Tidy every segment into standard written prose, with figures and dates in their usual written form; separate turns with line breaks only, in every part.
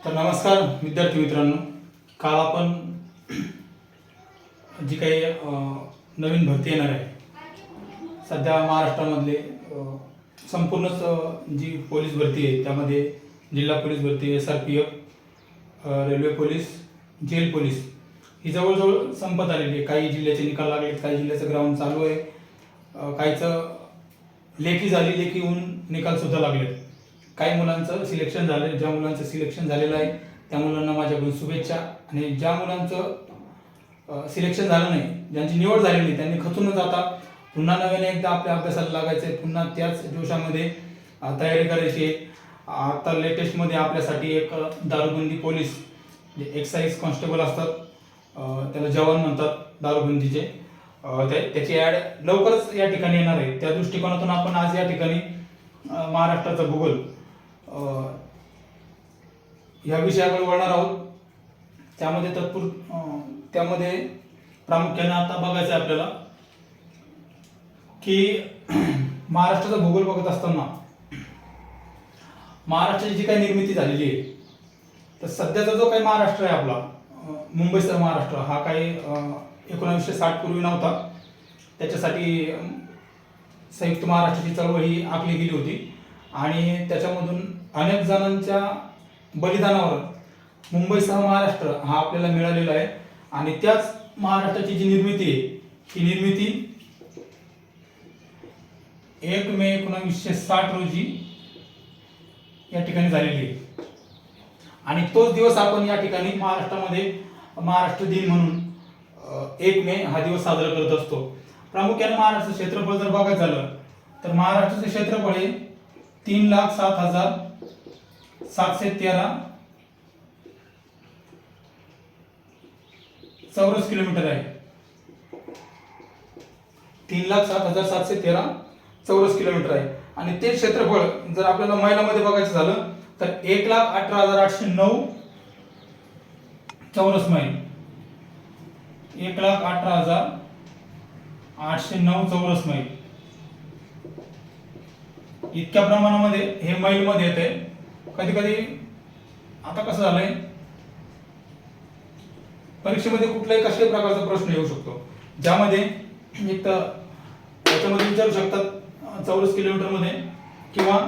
तर नमस्कार विद्यार्थी मित्रांनो, काल आपण जी काही नवीन भरती येणार आहे सध्या महाराष्ट्रामधले संपूर्णच जी पोलीस भरती आहे त्यामध्ये जिल्हा पोलीस भरती, SRPF, railway police, jail police ही जवळजवळ संपत आलेली आहे. काही जिल्ह्याचे निकाल लागले, काही जिल्ह्याचं ग्राउंड चालू आहे, काहीचं लेखी झाली, लेखी होऊन निकाल सुद्धा लागले. काही मुलांचं सिलेक्शन झालं. ज्या मुलांचं सिलेक्शन झालेलं आहे त्या मुलांना माझ्याकडून शुभेच्छा, आणि ज्या मुलांचं सिलेक्शन झालं नाही, ज्यांची निवड झालेली नाही, त्यांनी खचून न जाता पुन्हा नव्याने एकदा आपल्या अभ्यासाला लागायचं आहे, पुन्हा त्याच जोशामध्ये तयारी करायची. आता लेटेस्टमध्ये आपल्यासाठी एक दारूबंदी पोलीस जे एक्साईज कॉन्स्टेबल असतात, त्याला जवान म्हणतात दारूबंदीचे, त्याची ॲड लवकरच या ठिकाणी येणार आहे. त्या दृष्टिकोनातून आपण आज या ठिकाणी महाराष्ट्राचा भूगोल ह्या विषयाकडे वळणार आहोत. त्यामध्ये प्रामुख्याने आता बघायचं आहे आपल्याला की महाराष्ट्राचा भूगोल बघत असताना महाराष्ट्राची जी काही निर्मिती झालेली आहे, तर सध्याचा जो काही महाराष्ट्र आहे आपला, मुंबईचा महाराष्ट्र, हा काही 1960 पूर्वी नव्हता. त्याच्यासाठी संयुक्त महाराष्ट्राची चळवळ ही आखली गेली होती आणि त्याच्यामधून अनेक जणांच्या बलिदानावर मुंबईसह महाराष्ट्र हा आपल्याला मिळालेला आहे. आणि त्याच महाराष्ट्राची जी निर्मिती आहे ही निर्मिती 1 मे 1960 रोजी या ठिकाणी झालेली आहे. आणि तोच दिवस आपण या ठिकाणी महाराष्ट्रामध्ये महाराष्ट्र दिन म्हणून 1 मे हा दिवस साजरा करत असतो. प्रामुख्याने महाराष्ट्र क्षेत्रफळ जर बघायचं झालं तर महाराष्ट्राचे क्षेत्रफळ हे 3,07,713 चौरस किलोमीटर आहे. 3,07,713 चौरस किलोमीटर आहे. आणि ते क्षेत्रफळ जर आपल्याला मैलामध्ये बघायचं झालं तर 1,18,809 चौरस मैल. 1,18,809 चौरस मैल इतक्या प्रमाणामध्ये हे मैल मध्ये येते. कधी कधी आता कसं झालंय, परीक्षेमध्ये कुठल्याही कशाही प्रकारचा प्रश्न येऊ शकतो, ज्यामध्ये एक तर त्याच्यामध्ये विचारू शकतात चौरस किलोमीटर मध्ये किंवा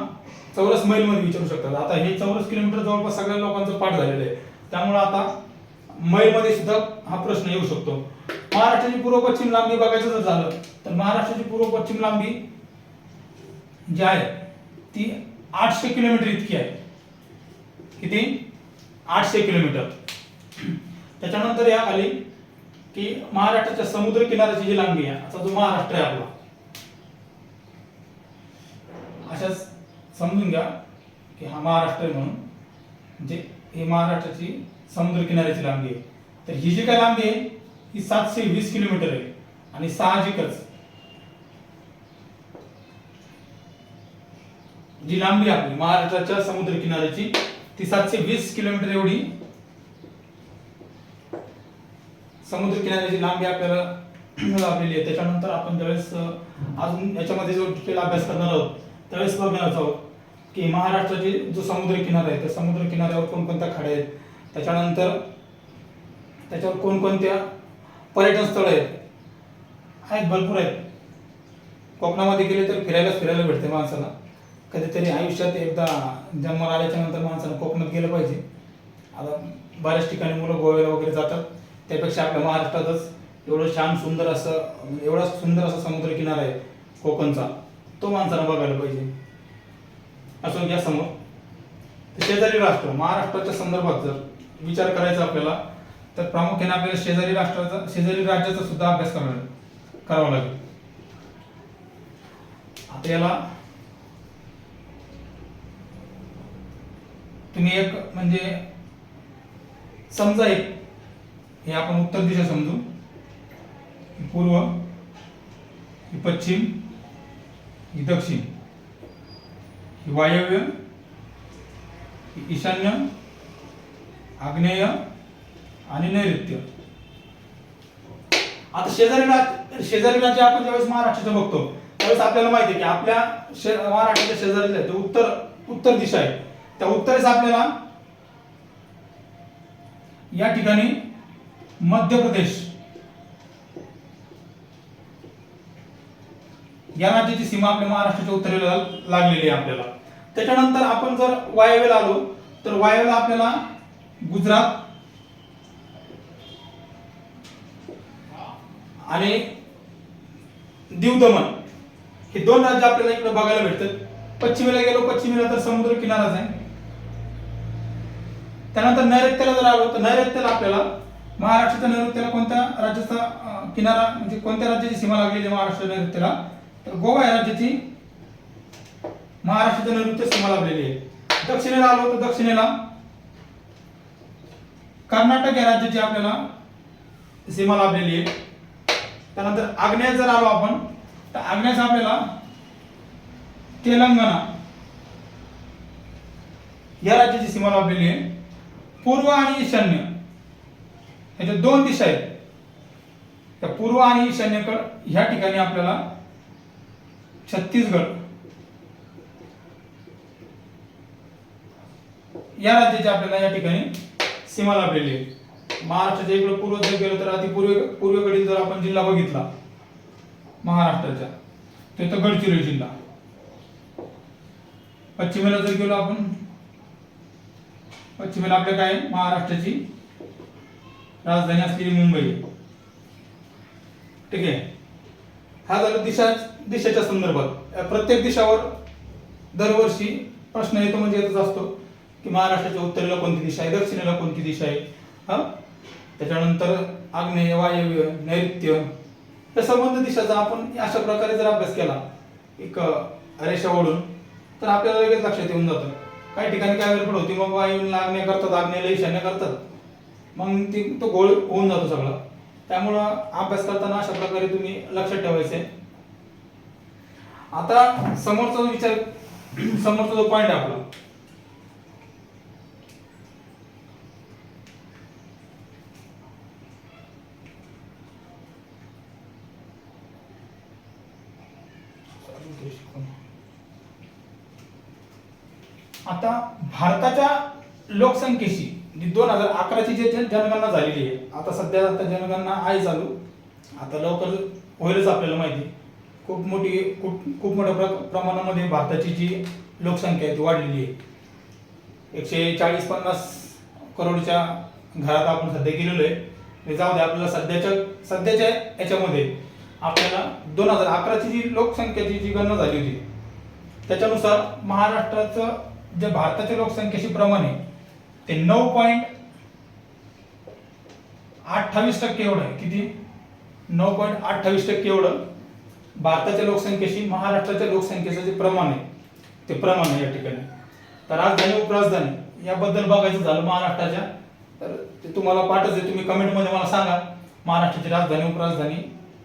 चौरस मैल मध्ये विचारू शकतात. आता हे चौरस किलोमीटर जवळपास सगळ्या लोकांचं पाठ झालेलं आहे, त्यामुळे आता मैल मध्ये सुद्धा हा प्रश्न येऊ शकतो. महाराष्ट्राची पूर्व पश्चिम लांबी बघायचं जर झालं तर महाराष्ट्राची पूर्व पश्चिम लांबी जी आहे ती 800 किलोमीटर इतकी आहे. किती? 800 किलोमीटर. त्याच्यानंतर या खाली की महाराष्ट्राच्या समुद्र किनाऱ्याची जी लांबी आहे, आता जो महाराष्ट्र आहे आपला, अशाच समजून घ्या की हा महाराष्ट्र आहे म्हणून, म्हणजे ही महाराष्ट्राची समुद्र किनाऱ्याची लांबी आहे. तर ही जी काय लांबी आहे ही 720 किलोमीटर आहे. आणि साहजिकच जी लांबी आपली महाराष्ट्राच्या समुद्र किनाऱ्याची ती 720 किलोमीटर एवढी समुद्र किनाऱ्याची लांबी आपल्याला लाभलेली आहे. त्याच्यानंतर आपण ज्यावेळेस अजून याच्यामध्ये जो डिटेल अभ्यास करणार आहोत त्यावेळेस बघणार आहोत की महाराष्ट्राची जो समुद्र किनारा आहे त्या समुद्र किनाऱ्यावर कोणकोणत्या खाड्या आहेत, त्याच्यानंतर त्याच्यावर कोणकोणत्या पर्यटन स्थळं आहेत, भरपूर आहेत. कोकणामध्ये गेले तर फिरायला भेटते माणसाला. कधीतरी आयुष्यात एकदा जन्माला आल्याच्या नंतर माणसानं कोकणात गेलं पाहिजे. आता बऱ्याच ठिकाणी मुलं गोव्याला वगैरे जातात, त्यापेक्षा आपल्या महाराष्ट्रातच एवढं छान सुंदर असा समुद्र किनारा आहे कोकणचा, तो माणसानं बघायला पाहिजे. असो घ्या समोर. शेजारी राष्ट्र महाराष्ट्राच्या संदर्भात जर विचार करायचा आपल्याला तर प्रामुख्याने आपल्याला शेजारी राज्याचा सुद्धा अभ्यास करावा लागेल. आता याला तुम्ही एक म्हणजे समजा, एक हे आपण उत्तर दिशा समजू, पूर्व, ही पश्चिम, ही दक्षिण, ही वायव्य, ही ईशान्य, आग्नेय आणि नैऋत्य. आता शेजारी राज्य आपण ज्यावेळेस महाराष्ट्राचं बघतो त्यावेळेस आपल्याला माहिती आहे की आपल्या महाराष्ट्राच्या शेजारी उत्तर दिशा आहे. त्या उत्तरेस आपल्याला या ठिकाणी मध्य प्रदेश या राज्याची सीमा आपल्या महाराष्ट्राच्या उत्तरेला लागलेली आहे आपल्याला. त्याच्यानंतर आपण जर वायव्येला आलो तर वायव्येला आपल्याला गुजरात आणि दीव दमण हे दोन राज्य आपल्याला इकडे बघायला भेटतात. पश्चिमेला गेलो, पश्चिमेला तर समुद्र किनाराच आहे. त्यानंतर नैऋत्याला जर आलो तर नैऋत्याला आपल्याला महाराष्ट्राच्या नैऋत्याला कोणत्या राज्याचा किनारा म्हणजे कोणत्या राज्याची सीमा लागलेली आहे महाराष्ट्र नैऋत्याला, तर गोवा या राज्याची महाराष्ट्राच्या नैऋत्य सीमा लाभलेली आहे. दक्षिणेला आलो तर दक्षिणेला कर्नाटक या राज्याची आपल्याला सीमा लाभलेली आहे. त्यानंतर आग्नेय जर आलो आपण तर आग्नेयचा आपल्याला तेलंगणा या राज्याची सीमा लाभलेली आहे. पूर्व आणि ईशान्य याच्या दोन दिशा आहेत. त्या पूर्व आणि ईशान्येकडे ह्या ठिकाणी आपल्याला छत्तीसगड या राज्याची आपल्याला या ठिकाणी सीमा लाभलेली आहे. महाराष्ट्राच्या इकडे पूर्व जर गेलो तर अति पूर्वेकडील जर आपण जिल्हा बघितला महाराष्ट्राच्या तो तर गडचिरोली जिल्हा. पश्चिमेला जर गेलो आपण पश्चिमेला आपल्या काय महाराष्ट्राची राजधानी असलेली मुंबई. ठीक आहे. हा झाला दिशेच्या संदर्भात. प्रत्येक दिशावर दरवर्षी प्रश्न येतो म्हणजे येतच असतो की महाराष्ट्राच्या उत्तरेला कोणती दिशा आहे, दक्षिणेला कोणती दिशा आहे. त्याच्यानंतर आग्नेय, वायव्य, नैऋत्य या संबंध दिशाचा आपण अशा प्रकारे जर अभ्यास केला एक रेषा ओढून तर आपल्याला लगेच लक्षात येऊन जातं. काही ठिकाणी काय गडबड होती, मग वायव्येला आग्नेय करतात, आग्नेयला ईशान्य करतात, मग तो गोळ होऊन जातो सगळा. त्यामुळं अभ्यास करताना अशा प्रकारे तुम्ही लक्षात ठेवायचे. आता समोरचा जो पॉइंट आहे आपला आता भारताच्या लोकसंख्येशी 2011ची जी जनगणना झालेली आहे, आता सध्या जनगणना आहे चालू, आता लवकर होईलच आपल्याला माहिती. खूप मोठ्या प्रमाणामध्ये भारताची जी लोकसंख्या आहे ती वाढलेली आहे. 140-50 करोडच्या घरात आपण सध्या गेलेलो आहे. जाऊ दे, आपल्याला सध्याच्या याच्यामध्ये आपल्याला 2011ची जी लोकसंख्येची जी गणना झाली होती त्याच्यानुसार महाराष्ट्राचं जे भारताच्या लोकसंख्येशी प्रमाण आहे ते 9.28% एवढं आहे. किती? 9.28% एवढं भारताच्या लोकसंख्येशी महाराष्ट्राच्या लोकसंख्येचं जे प्रमाण आहे ते प्रमाण आहे या ठिकाणी. तर राजधानी उपराजधानी याबद्दल बघायचं झालं महाराष्ट्राच्या तर ते तुम्हाला पाठच आहे. तुम्ही कमेंटमध्ये मला सांगा महाराष्ट्राची राजधानी उपराजधानी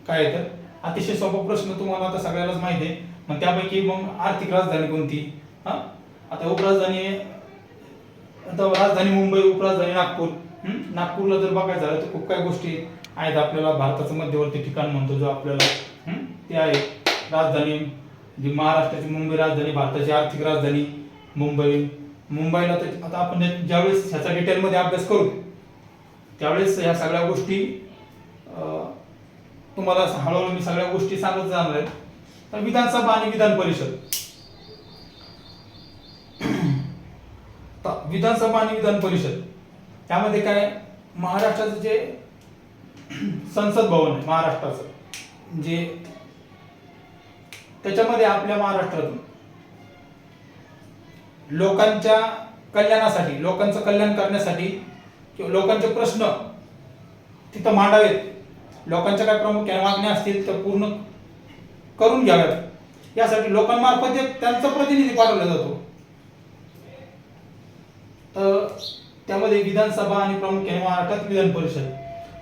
काय आहे. तर अतिशय सोपा प्रश्न, तुम्हाला आता सगळ्यालाच माहिती आहे. मग त्यापैकी मग आर्थिक राजधानी कोणती? आता उपराजधानी, आता राजधानी मुंबई, उपराजधानी नागपूर. नागपूरला जर बघायचं झालं तर खूप काही गोष्टी आहेत. आपल्याला भारताचं मध्यवर्ती ठिकाण म्हणतो जो आपल्याला ते आहे राजधानी जी महाराष्ट्राची मुंबई राजधानी, भारताची आर्थिक राजधानी मुंबईला. तर आता आपण ज्यावेळेस ह्याचा डिटेलमध्ये अभ्यास करू त्यावेळेस ह्या सगळ्या गोष्टी तुम्हाला हळूहळू मी सगळ्या गोष्टी सांगत जाणार आहेत. तर विधानसभा आणि विधान परिषद, विधानसभा आणि विधान परिषद त्यामध्ये काय महाराष्ट्राचं जे संसद भवन आहे महाराष्ट्राचं जे त्याच्यामध्ये आपल्या महाराष्ट्रातून लोकांच्या कल्याणासाठी, लोकांचं कल्याण करण्यासाठी किंवा लोकांचे प्रश्न तिथं मांडावेत, लोकांच्या काय प्रामुख्याने मागण्या असतील तर पूर्ण करून घ्याव्यात यासाठी लोकांमार्फत त्यांचा प्रतिनिधी पाठवला जातो. तर त्यामध्ये विधानसभा आणि प्रामुख्याने महाराष्ट्रात विधान परिषद.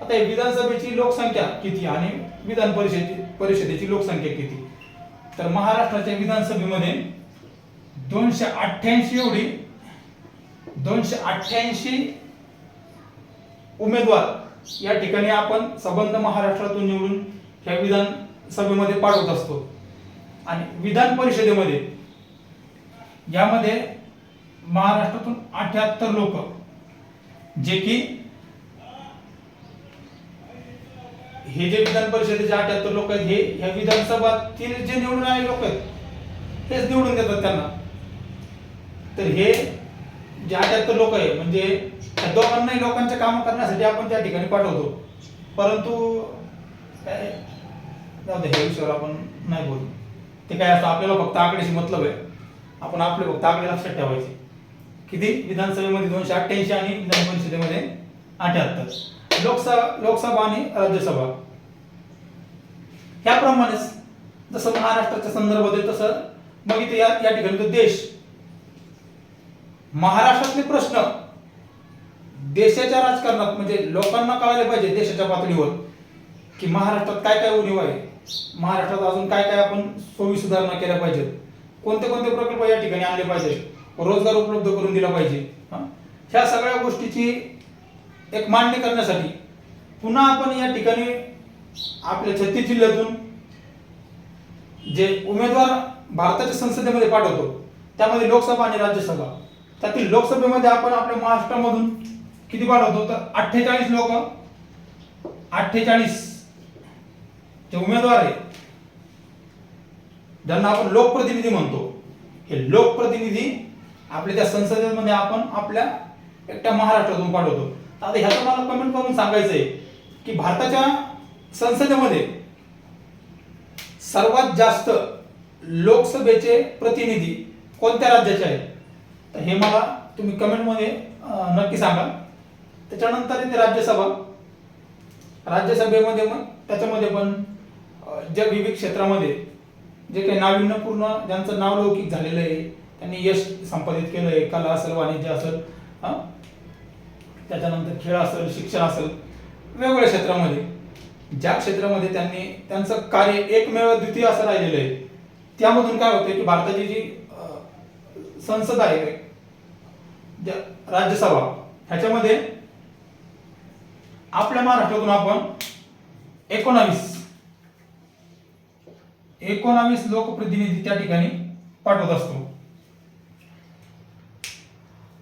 आता विधानसभेची लोकसंख्या किती आणि विधान परिषदेची लोकसंख्या किती? तर महाराष्ट्राच्या विधानसभेमध्ये 288 उमेदवार या ठिकाणी आपण संबंध महाराष्ट्रातून निवडून ह्या विधानसभेमध्ये पाठवत असतो. आणि विधान परिषदेमध्ये यामध्ये महाराष्ट्रातून 78 लोक जे की हे जे विधान परिषदेचे 78 लोक आहेत, हे ह्या विधानसभातील जे निवडून आलेले लोक आहेत हेच निवडून देतात त्यांना. तर हे जे 78 लोक आहे म्हणजे त्या दोघांनाही लोकांचे काम करण्यासाठी आपण त्या ठिकाणी पाठवतो. परंतु काय जाऊ दे, ह्या विषयावर आपण नाही बोलू. ते काय असतं, आपल्याला फक्त आकड्याशी मतलब आहे. आपण आपले फक्त आकडे लक्षात ठेवायचे. किती विधानसभेमध्ये 288 आणि विधान परिषदेमध्ये 78. लोकसभा आणि राज्यसभा ह्याप्रमाणेच जसं महाराष्ट्राच्या संदर्भात आहे तसं मग इथे या ठिकाणी तो देश, महाराष्ट्रातले प्रश्न देशाच्या राजकारणात म्हणजे लोकांना कळायला पाहिजे देशाच्या पातळीवर की महाराष्ट्रात काय काय उणीव आहे, महाराष्ट्रात अजून काय काय आपण सोयी सुधारणा केल्या पाहिजेत, कोणते कोणते प्रकल्प या ठिकाणी आणले पाहिजे, रोजगार उपलब्ध करून दिला पाहिजे. ह्या सगळ्या गोष्टीची एक मांडणी करण्यासाठी पुन्हा आपण या ठिकाणी आपल्या 36 जिल्ह्यातून जे उमेदवार भारताच्या संसदेमध्ये पाठवतो त्यामध्ये लोकसभा आणि राज्यसभा, त्यातील लोकसभेमध्ये आपण आपल्या महाराष्ट्रामधून किती पाठवतो तर 48 लोक, 48 जे उमेदवार आहे ज्यांना आपण लोकप्रतिनिधी म्हणतो, हे लोकप्रतिनिधी आपल्या त्या संसदेमध्ये आपण आपल्या एकट्या महाराष्ट्रातून पाठवतो. आता ह्याचं मला कमेंट करून सांगायचं आहे की भारताच्या संसदेमध्ये सर्वात जास्त लोकसभेचे प्रतिनिधी कोणत्या राज्याचे आहेत, तर हे मला तुम्ही कमेंटमध्ये नक्की सांगा. त्याच्यानंतर येते राज्यसभा. राज्यसभेमध्ये मग त्याच्यामध्ये पण ज्या विविध क्षेत्रामध्ये जे काही नाविन्यपूर्ण ज्यांचं नावलौकिक झालेलं आहे, त्यांनी यश संपादित केलं आहे, कला असेल, वाणिज्य असेल, त्याच्यानंतर खेळ असेल, शिक्षण असेल, वेगवेगळ्या क्षेत्रामध्ये ज्या क्षेत्रामध्ये त्यांनी त्यांचं कार्य एकमेव द्वितीय असं राहिलेलं आहे, त्यामधून काय होतं की भारताची जी संसद आहे, राज्यसभा, ह्याच्यामध्ये आपल्या महाराष्ट्रातून आपण 19 लोकप्रतिनिधी त्या ठिकाणी पाठवत असतो.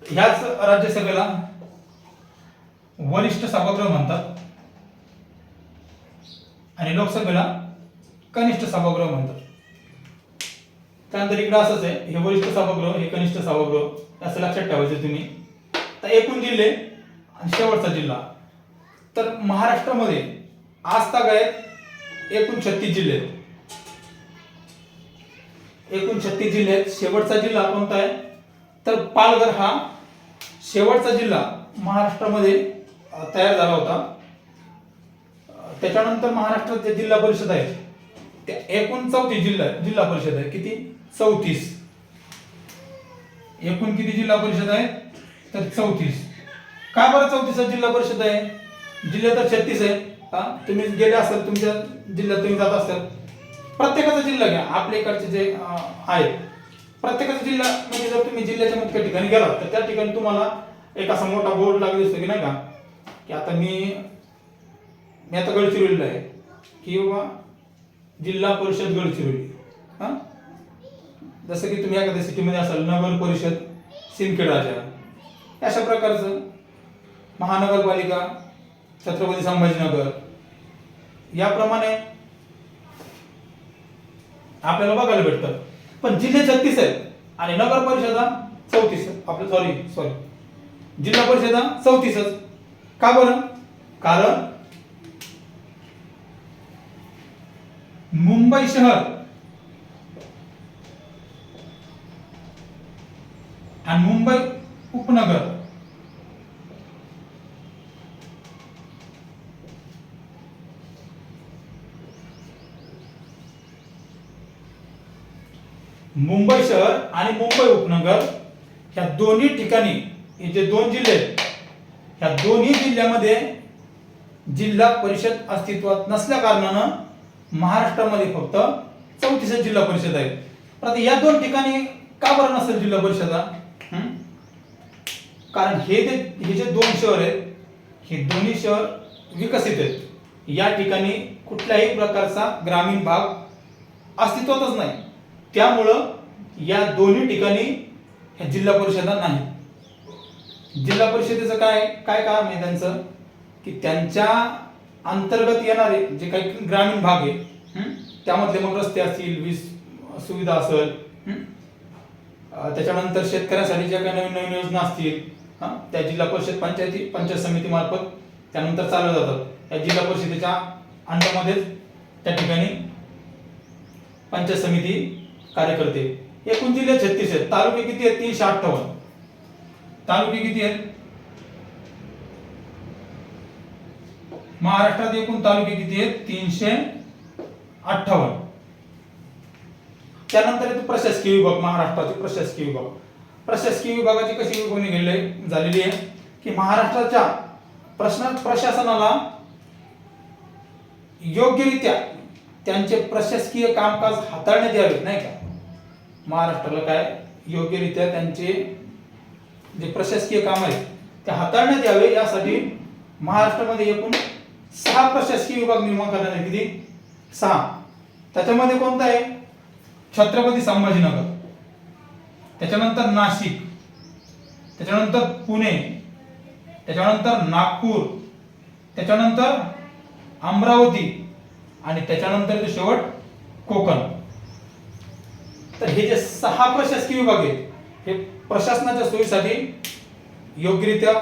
ह्याच राज्यसभेला वरिष्ठ सभागृह म्हणतात आणि लोकसभेला कनिष्ठ सभागृह म्हणतात. त्यानंतर इकडे असंच आहे, हे वरिष्ठ सभागृह, हे कनिष्ठ सभागृह, असं लक्षात ठेवायचं तुम्ही. तर एकूण जिल्हे आणि शेवटचा जिल्हा, तर महाराष्ट्रामध्ये आजतागायत एकूण 36 जिल्हे आहेत. एकूण 36 जिल्हे आहेत. शेवटचा जिल्हा कोणता आहे तर पालघर हा शेवटचा जिल्हा महाराष्ट्रामध्ये तयार झाला होता. त्याच्यानंतर महाराष्ट्रात जे जिल्हा परिषद आहेत त्या एकूण 34 जिल्हा परिषद आहे. किती? 34. एकूण किती जिल्हा परिषद आहेत तर 34. का बरं 34 जिल्हा परिषद आहे? जिल्हे तर 36 आहे. तुम्ही गेले असाल तुमच्या जिल्ह्यात, तुम्ही जात असाल, प्रत्येकाचा जिल्हा घ्या. आपल्या इकडचे जे आहेत प्रत्येकाचा जिल्हा म्हणजे जर तुम्ही जिल्ह्याच्या मुख्य ठिकाणी गेलात तर त्या ठिकाणी तुम्हाला एक असा मोठा बोर्ड लागला दिसतो की नाही का, की आता मी आता गडचिरोलीला आहे की बाबा जिल्हा परिषद गडचिरोली. जसं की तुम्ही एखाद्या सिटीमध्ये असाल, नगर परिषद सिंदखेड राजा, अशा प्रकारचं, महानगरपालिका छत्रपती संभाजीनगर, याप्रमाणे आपल्याला बघायला भेटतं. पण जिल्हे 36 आहेत आणि नगर परिषदा 34. आपलं सॉरी जिल्हा परिषदा 34च. का बरं? कारण मुंबई शहर आणि मुंबई उपनगर मुंबई शहर आणि मुंबई उपनगर ह्या दोन्ही ठिकाणी हे जे दोन जिल्हे आहेत, ह्या दोन्ही जिल्ह्यामध्ये जिल्हा परिषद अस्तित्वात नसल्या कारणानं महाराष्ट्रामध्ये फक्त 34 जिल्हा परिषद आहेत. आता या दोन ठिकाणी का बरं नसेल जिल्हा परिषदा? कारण हे जे दोन शहर आहेत, हे दोन्ही शहर विकसित आहेत. या ठिकाणी कुठल्याही प्रकारचा ग्रामीण भाग अस्तित्वातच नाही. त्यामुळं या दोन्ही ठिकाणी ह्या जिल्हा परिषदा नाही. जिल्हा परिषदेचं काय काम आहे त्यांचं की त्यांच्या अंतर्गत येणारे जे काही ग्रामीण भाग आहे, त्यामधले मग रस्ते असतील, वीज सुविधा असेल, त्याच्यानंतर शेतकऱ्यांसाठी ज्या काही नवीन नवीन योजना असतील, त्या जिल्हा परिषद पंचायत समिती मार्फत त्यानंतर चालवल्या जातात. या जिल्हा परिषदेच्या अंडरमध्येच त्या ठिकाणी पंचायत समिती कार्य करते. एकूण जिल्हे 36 आहेत. तालुके किती आहेत? 358. तालुके किती आहेत? महाराष्ट्रात एकूण तालुके किती आहेत? 358. त्यानंतर येतो प्रशासकीय विभाग. महाराष्ट्राचे प्रशासकीय विभाग. प्रशासकीय विभागाची कशी विभागणी झालेली आहे की महाराष्ट्राच्या प्रशासनाला योग्यरित्या त्यांचे प्रशासकीय कामकाज हाताळण्यात यावे, नाही का. महाराष्ट्राला काय योग्यरित्या त्यांचे जे प्रशासकीय काम आहेत ते हाताळण्यात यावे यासाठी महाराष्ट्रामध्ये एकूण 6 प्रशासकीय विभाग निर्माण करण्यात आले. किती? 6. त्याच्यामध्ये कोणता आहे? छत्रपती संभाजीनगर, त्याच्यानंतर नाशिक, त्याच्यानंतर पुणे, त्याच्यानंतर नागपूर, त्याच्यानंतर अमरावती आणि त्याच्यानंतर शेवट कोकण. तर हे जे 6 प्रशासकीय विभाग आहेत हे प्रशासनाच्या सोयीसाठी योग्यरित्या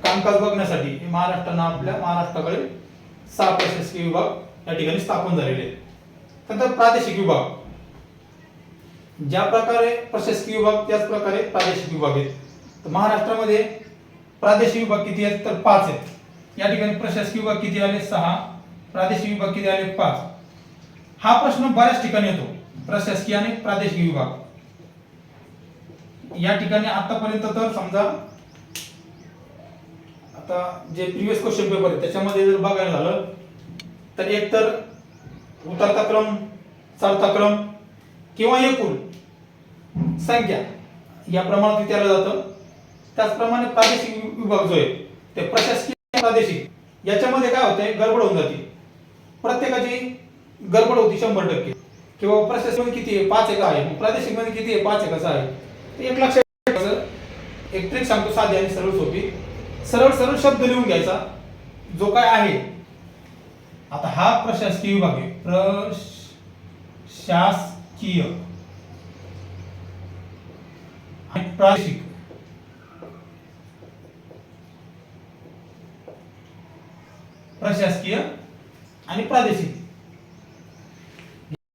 कामकाज बघण्यासाठी महाराष्ट्रानं आपल्या महाराष्ट्राकडे 6 प्रशासकीय विभाग या ठिकाणी स्थापन झालेले आहेत. नंतर प्रादेशिक विभाग. ज्या प्रकारे प्रशासकीय विभाग त्याच प्रकारे प्रादेशिक विभाग आहेत. तर महाराष्ट्रामध्ये प्रादेशिक विभाग किती आहेत? तर 5 आहेत. या ठिकाणी प्रशासकीय विभाग किती आले? 6. प्रादेशिक विभाग किती आले? 5. हा प्रश्न बऱ्याच ठिकाणी येतो, प्रशासकीय आणि प्रादेशिक विभाग. या ठिकाणी आतापर्यंत तर समजा आता जे प्रीवियस क्वेश्चन पेपर आहे त्याच्यामध्ये जर बघायला झालं तर एक तर उतरता क्रम, चढता क्रम किंवा एकूण संख्या या प्रमाणात विचारलं जातं. त्याचप्रमाणे प्रादेशिक विभाग जो आहे ते प्रशासकीय प्रादेशिक याच्यामध्ये काय होतंय? गडबड होऊन जाते. प्रत्येकाची गडबड होती 100%. किंवा प्रशासकीय किती आहे? 5 आहे. मग प्रादेशिक मध्ये किती आहे? 5 आहे कसं आहे? ते एक लक्षात ठेवायचं. एक ट्रिक सांगतो साधी आणि सरळ सोपी. सरळ सरळ शब्द लिहून घ्यायचा जो काय आहे. आता हा प्रशासकीय विभाग आहे. प्रशासकीय आणि प्रादेशिक. प्रशासकीय आणि प्रादेशिक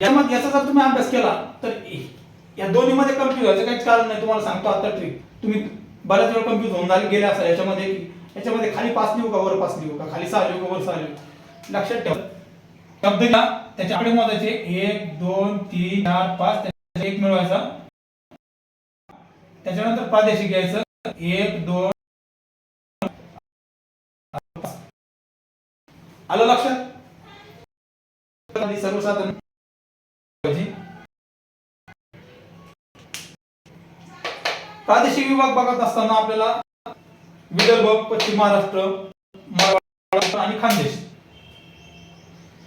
यामध्ये याचा जर तुम्ही अभ्यास केला तर या दोन्ही मध्ये कन्फ्युज व्हायचं काहीच कारण नाही. तुम्हाला सांगतो आता ट्रिक. तुम्ही बऱ्याच वेळा कन्फ्युज होऊन गेले असाल याच्यामध्ये खाली 5 लिहू का वर 5 लिहू का, खाली 6 लिहू का वर 6 लिहू. लक्षात ठेवा. शब्द घ्या, त्याचे आकडे मोजायचे 1 2 3 4 5. त्याच्यात 1 मिळवायचा. त्याच्यानंतर प्रादेशिक घ्यायचं 1 2 5. आलं लक्षात? सर्वसाधारण प्रादेशिक विभाग बघत असताना आपल्याला विदर्भ, पश्चिम महाराष्ट्र, मराठवाडा आणि खानदेश.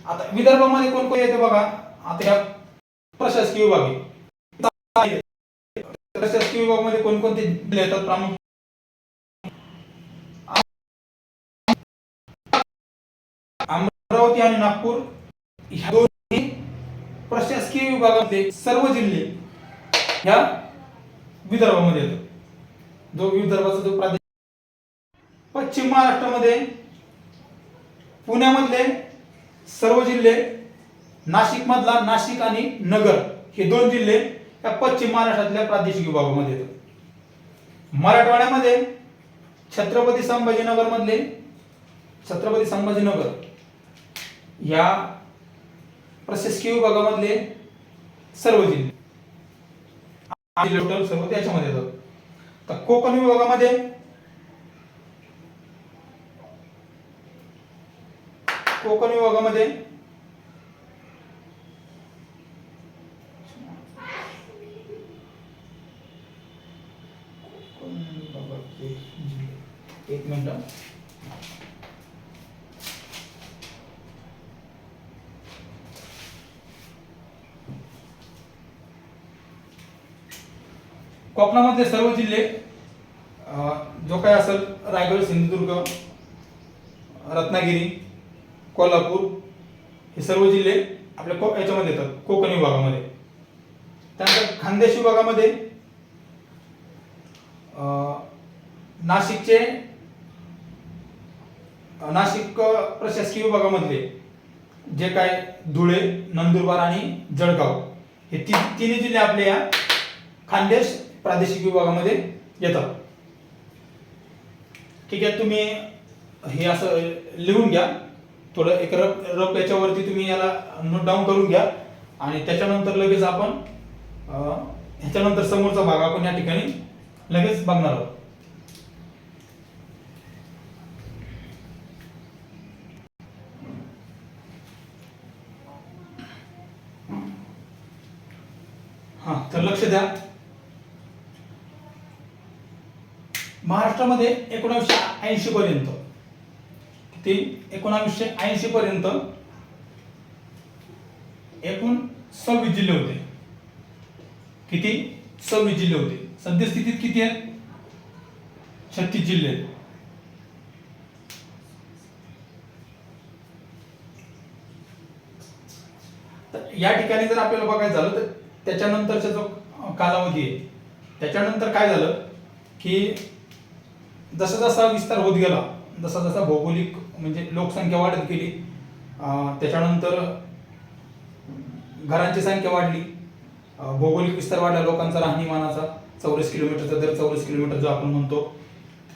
आता विदर्भामध्ये कोण कोण येते बघा. आता या प्रशासकीय विभाग आहे. प्रशासकीय विभागामध्ये कोणकोणते जिल्हे येतात? प्रामुख्याने अमरावती आणि नागपूर ह्या दोन्ही प्रशासकीय विभागातले सर्व जिल्हे ह्या विदर्भामध्ये येतो. जो विदर्भाचा जो प्रादेशिक. पश्चिम महाराष्ट्रामध्ये पुण्यामधले सर्व जिल्हे, नाशिक मधला नाशिक आणि नगर हे 2 जिल्हे या पश्चिम महाराष्ट्रातल्या प्रादेशिक विभागामध्ये येतात. मराठवाड्यामध्ये छत्रपती संभाजीनगर या प्रशासकीय विभागामधले सर्व जिल्हे टोटल सर्व त्याच्यामध्ये येतात. तर कोकण विभागामध्ये एक मिनिट. कोकणामधले सर्व जिल्हे जो काय असेल रायगड, सिंधुदुर्ग, रत्नागिरी, कोल्हापूर हे सर्व जिल्हे आपल्या याच्यामध्ये येतात, कोकण विभागामध्ये. त्यानंतर खानदेश विभागामध्ये नाशिक प्रशासकीय विभागामधले जे काय धुळे, नंदुरबार आणि जळगाव हे तिन्ही जिल्हे आपल्या या खानदेश प्रादेशिक विभागामध्ये येतात. ठीक आहे, तुम्ही हे असं लिहून घ्या, थोडं एक रफ याच्यावरती तुम्ही याला नोट डाऊन करून घ्या आणि त्याच्यानंतर लगेच आपण ह्याच्यानंतर समोरचा भाग आपण या ठिकाणी लगेच बघणार आहोत. हा, तर लक्ष द्या. महाराष्ट्रामध्ये 1980 पर्यंत, किती 1980 पर्यंत एकूण 26 जिल्हे होते. किती? 26 जिल्हे होते. सद्यस्थितीत किती आहेत? 36 जिल्हे आहेत. तर या ठिकाणी जर आपल्याला बघायचं झालं तर त्याच्यानंतरचा जो कालावधी आहे, त्याच्यानंतर काय झालं की जसा जसा विस्तार होत गेला, जसा जसा भौगोलिक म्हणजे लोकसंख्या वाढत गेली, त्याच्यानंतर घरांची संख्या वाढली, भौगोलिक विस्तार वाढला लोकांचा, राहणीमानाचा 44 किलोमीटरचा दर 44 किलोमीटर जो आपण म्हणतो,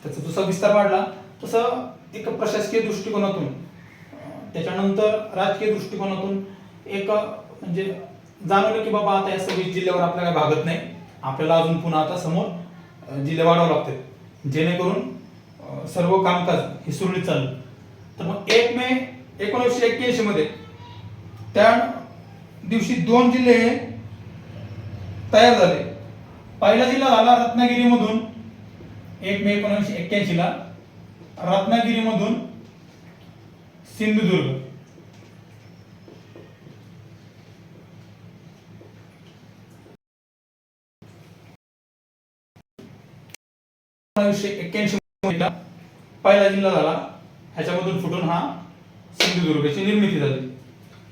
त्याचा जसा विस्तार वाढला तसं एक प्रशासकीय दृष्टिकोनातून, त्याच्यानंतर राजकीय दृष्टिकोनातून एक म्हणजे जाणवलं की बाबा आता या 26 जिल्ह्यावर आपल्याला भागत नाही, आपल्याला अजून पुन्हा आता समोर जिल्हे वाढवावे लागतात जेणेकरून सर्व कामकाज हे सुरळीत चाललं. तर मग 1 मे 1981 मध्ये त्या दिवशी 2 जिल्हे तयार झाले. पहिला जिल्हा झाला रत्नागिरीमधून 1 मे 1981 ला, रत्नागिरीमधून सिंधुदुर्ग. ला पहिला जिल्हा झाला, ह्याच्यामधून फुटून हा सिंधुदुर्गची निर्मिती झाली.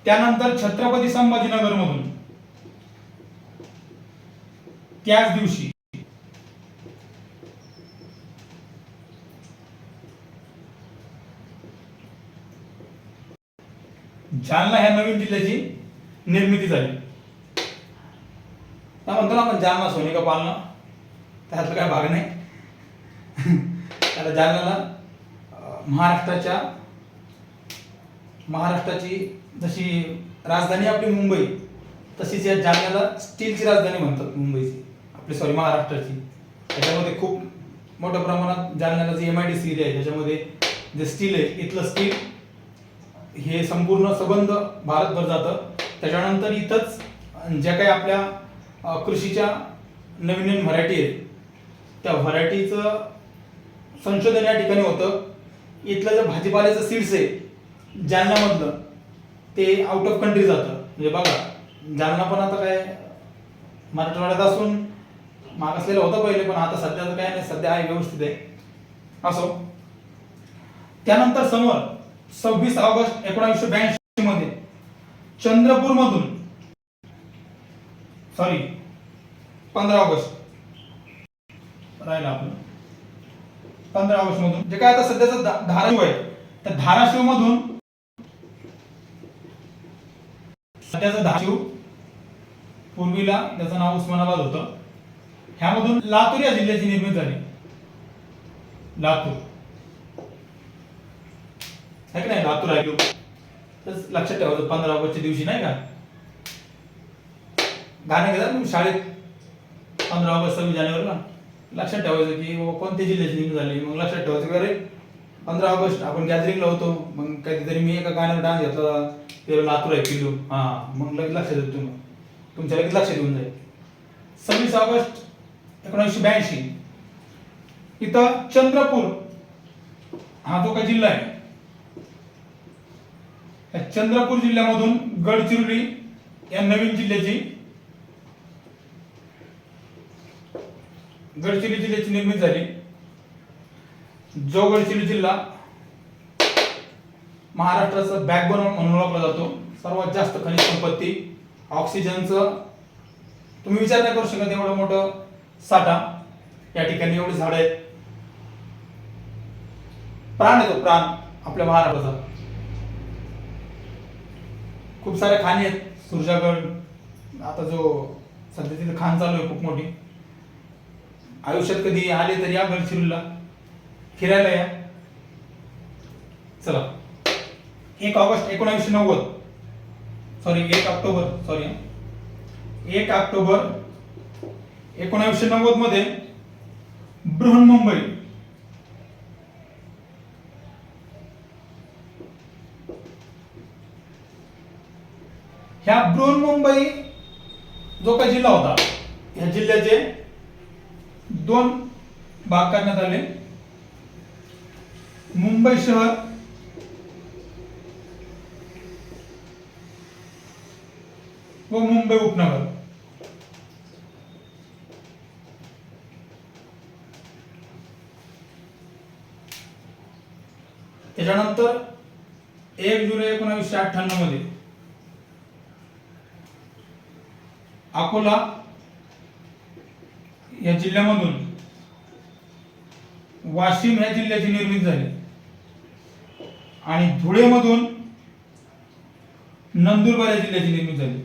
त्यानंतर छत्रपती संभाजीनगर मधून त्याच दिवशी जालना ह्या नवीन जिल्ह्याची निर्मिती झाली. म्हणतो ना आपण जालना सोने का पालना, त्यातला काय भाग नाही. त्याला जालन्याला महाराष्ट्राची जशी राजधानी आपली मुंबई, तशीच या जालन्याला स्टीलची राजधानी म्हणतात मुंबईची, आपली महाराष्ट्राची. त्याच्यामध्ये खूप मोठ्या प्रमाणात जालन्याला जी MIDC एरिया आहे त्याच्यामध्ये जे स्टील आहे, इथलं स्टील हे संपूर्ण सबंध भारतभर जातं. त्याच्यानंतर इथंच ज्या काही आपल्या कृषीच्या नवीन नवीन व्हरायटी आहेत त्या व्हरायटीचं संशोधन या ठिकाणी होतं. इथलं जे भाजीपाल्याचं सीड्स आहे जालन्यामधलं ते आउट ऑफ कंट्री जातं. म्हणजे बघा, जालना पण आता काय मराठवाड्यात असून मागासलेलं होतं पहिले, पण आता सध्या तर काय नाही, सध्या आहे व्यवस्थित आहे. असो, त्यानंतर समोर 26 ऑगस्ट 1982 मध्ये चंद्रपूर मधून, 15 ऑगस्ट राहिला आपलं, 15 ऑगस्ट मधून जे काय आता सध्याचं धाराशिव आहे, त्या धाराशिव मधून सध्याचं धाराशिव, पूर्वीला त्याचं नाव उस्मानाबाद होतं, ह्यामधून लातूर या जिल्ह्याची निर्मिती झाली. लातूर आहे की नाही, लातूर आहे. तर लक्षात ठेवायचं 15 ऑगस्टच्या दिवशी नाही का गाणे घेतात तुम्ही शाळेत, 15 ऑगस्ट 26 जानेवारीला लक्षात ठेवायचं की कोणत्या जिल्ह्याची निर्मिती झाली. मग लक्षात ठेवायचं की अरे 15 ऑगस्ट आपण गॅदरिंगला होतो, मग काहीतरी मी एका गाण्यावर डान्स घेतला, ते लातूर आहे किल्लू, मग लगेच लक्षात येतं, तुम्ही तुमच्या लगेच लक्षात येऊन जाईल. 26 ऑगस्ट 1982 इथं चंद्रपूर हा जो काही जिल्हा आहे, चंद्रपूर जिल्ह्यामधून गडचिरोली या नवीन जिल्ह्याची निर्मिती झाली. जो गडचिरोली जिल्हा महाराष्ट्राचं बॅकबोन म्हणून ओळखला जातो. सर्वात जास्त खनिज संपत्ती, ऑक्सिजनचं तुम्ही विचार नाही करू शकत एवढं मोठं साठा या ठिकाणी, एवढी झाडं आहेत. प्राण आहे तो प्राण आपल्या महाराष्ट्राचा. खूप साऱ्या खाणी आहेत. सुरजागड आता जो सध्या तिथे खाण चालू आहे खूप मोठी. आयुष्यात कधी आले तरी या गडचिरोलीला फिरायला या. चला 1 August 1990 sorry 1 October sorry 1 October 1990 मध्ये बृहन्मुंबई ह्या बृहन्मुंबई जो काही जिल्हा होता, ह्या जिल्ह्याचे 2 भाग करण्यात आले. मुंबई शहर व मुंबई उपनगर. त्याच्यानंतर 1 जुलै 1998 मध्ये अकोला या जिल्ह्यामधून वाशिम या जिल्ह्याची निर्मिती झाली आणि धुळेमधून नंदुरबार या जिल्ह्याची निर्मिती झाली.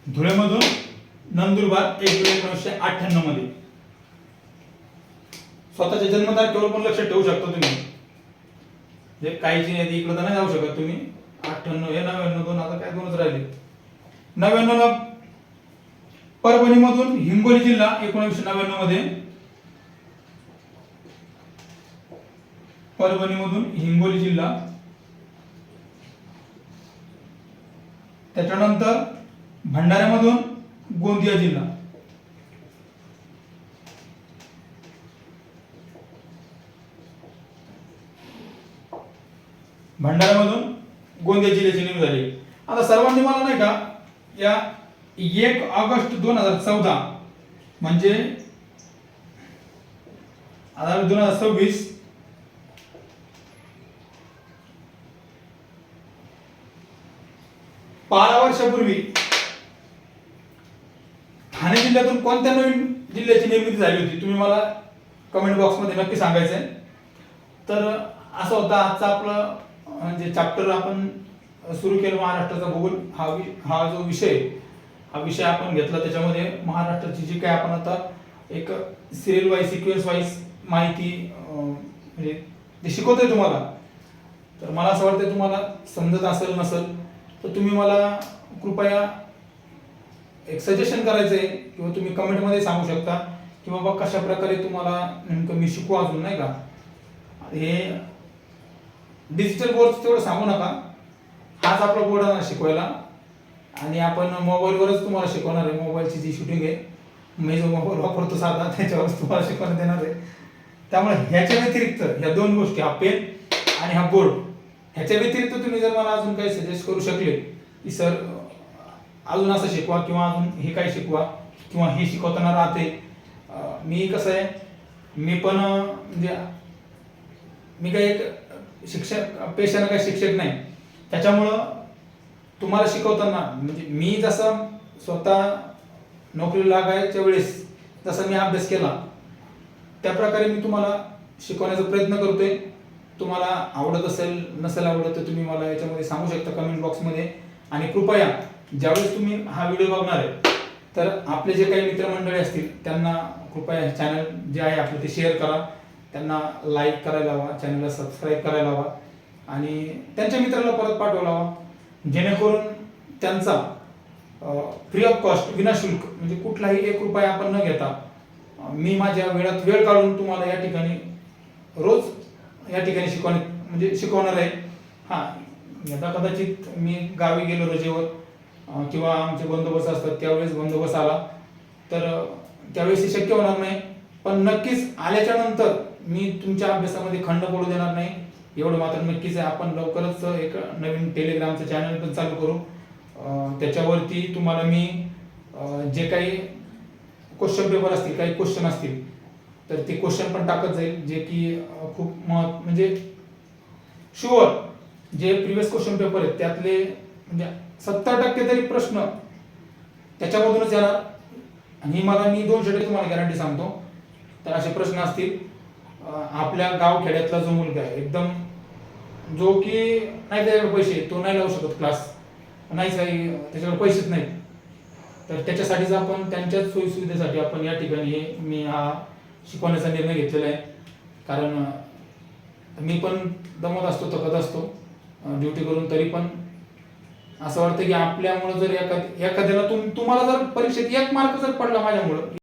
धुळेमधून नंदुरबार 1 जुलै 1998 मध्ये. स्वतःच्या जन्मतारखेवर पण लक्ष ठेवू शकता तुम्ही. जे काहीची यादी इकडे तर नाही जाऊ शकत तुम्ही. 98 हे 99 2 आता काय 2च राहिले. 99 ला परभणी मधून हिंगोली जिल्हा 1999 मध्ये. परभणी मधून हिंगोली जिल्हा. त्याच्यानंतर भंडाऱ्यामधून गोंदिया जिल्हा. भंडाऱ्यामधून गोंदिया जिल्ह्याची निर्मिती झाली. आता सर्वांनी मला नाही का या 1 ऑगस्ट 2014 म्हणजे आता 2026 12 वर्षापूर्वी ठाणे जिल्ह्यातून कोणत्या नवीन जिल्ह्याची निर्मिती झाली होती तुम्ही मला कमेंट बॉक्स मध्ये नक्की सांगायचंय. तर असं होता आजचा आपलं म्हणजे चॅप्टर आपण सुरू केलं महाराष्ट्राचा भूगोल हा जो विषय आपण घेतला. त्याच्यामध्ये महाराष्ट्राची जी काय आपण आता एक सिरियल वाईज सिक्वेन्स वाईज माहिती म्हणजे जे शिकवतोय तुम्हाला, तर मला असं वाटतं तुम्हाला समजत असेल नसेल तर तुम्ही मला कृपया एक सजेशन करायचंय किंवा तुम्ही कमेंट मध्ये सांगू शकता की बाबा कशा प्रकारे तुम्हाला नेमकं मी शिकू अजून नाही का. हे डिजिटल बोर्ड तेवढं सांगू नका. हाच आपला बोर्ड आहे शिकवायला आणि आपण मोबाईलवरच तुम्हाला शिकवणार आहे. मोबाईलची जी शूटिंग आहे मी जो मोबाईल वापरतो साधा त्याच्यावरच तुम्हाला शिकवण्यात येणार आहे. त्यामुळे ह्याच्या व्यतिरिक्त ह्या 2 गोष्टी हा पेन आणि हा बोर्ड ह्याच्या व्यतिरिक्त तुम्ही जर मला अजून काही सजेस्ट करू शकले की सर अजून असं शिकवा किंवा अजून हे काय शिकवा किंवा हे शिकवताना राहते. मी कसं आहे मी पण म्हणजे मी काही एक शिक्षक पेशाने काही शिक्षक नाही. त्याच्यामुळं तुम्हाला शिकवताना म्हणजे मी जसं स्वतः नोकरीला लागायच्या वेळेस जसा मी अभ्यास केला त्या प्रकारे मी तुम्हाला शिकवण्याचा प्रयत्न करतोय. तुम्हाला आवडत असेल नसेल आवडत तर तुम्ही मला याच्यामध्ये सांगू शकता कमेंट बॉक्समध्ये. आणि कृपया ज्यावेळेस तुम्ही हा व्हिडिओ बघणार आहे तर आपले जे काही मित्रमंडळी असतील त्यांना कृपया चॅनल जे आहे आपलं ते शेअर करा, त्यांना लाईक करायला हवा, चॅनलला सबस्क्राईब करायला हवा आणि त्यांच्या मित्राला परत पाठवायला हवा, जेणेकरून त्यांचा फ्री ऑफ कॉस्ट विनाशुल्क म्हणजे कुठलाही 1 रुपया आपण न घेता मी माझ्या वेळात वेळ काढून तुम्हाला या ठिकाणी रोज या ठिकाणी शिकवणार आहे. आता कदाचित मी गावी गेलो रजेवर किंवा आमचे बंदोबस्त असतात त्यावेळेस बंदोबस्त आला तर त्यावेळेस हे शक्य होणार नाही. पण नक्कीच आल्याच्या नंतर मी तुमच्या अभ्यासामध्ये खंड पडू देणार नाही एवढं मात्र नक्कीच आहे. आपण लवकरच एक नवीन टेलिग्रामचं चॅनल पण चालू करू. त्याच्यावरती तुम्हाला मी जे काही क्वेश्चन पेपर असतील, काही क्वेश्चन असतील तर ते क्वेश्चन पण टाकत जाईल, जे की खूप म्हणजे शुअर जे प्रिव्हियस क्वेश्चन पेपर आहेत त्यातले म्हणजे 70% तरी प्रश्न त्याच्यामधूनच येणार. आणि मी 200% तुम्हाला गॅरंटी सांगतो. तर असे प्रश्न असतील. आपल्या गाव खेड्यातला जो मुलगा आहे एकदम, जो की नाही त्याच्याकडे पैसे, तो नाही लावू शकत क्लास, नाहीच काही त्याच्याकडे पैसेच नाहीत, तर त्याच्यासाठीच आपण त्यांच्याच सोयीसुविधेसाठी आपण या ठिकाणी मी हा शिकवण्याचा निर्णय घेतलेला आहे. कारण मी पण दमत असतो, थकत असतो ड्युटी करून, तरी पण असं वाटतं की आपल्यामुळे जर एखाद्याला तुम्हाला जर परीक्षेत 1 मार्क जर पडला माझ्यामुळं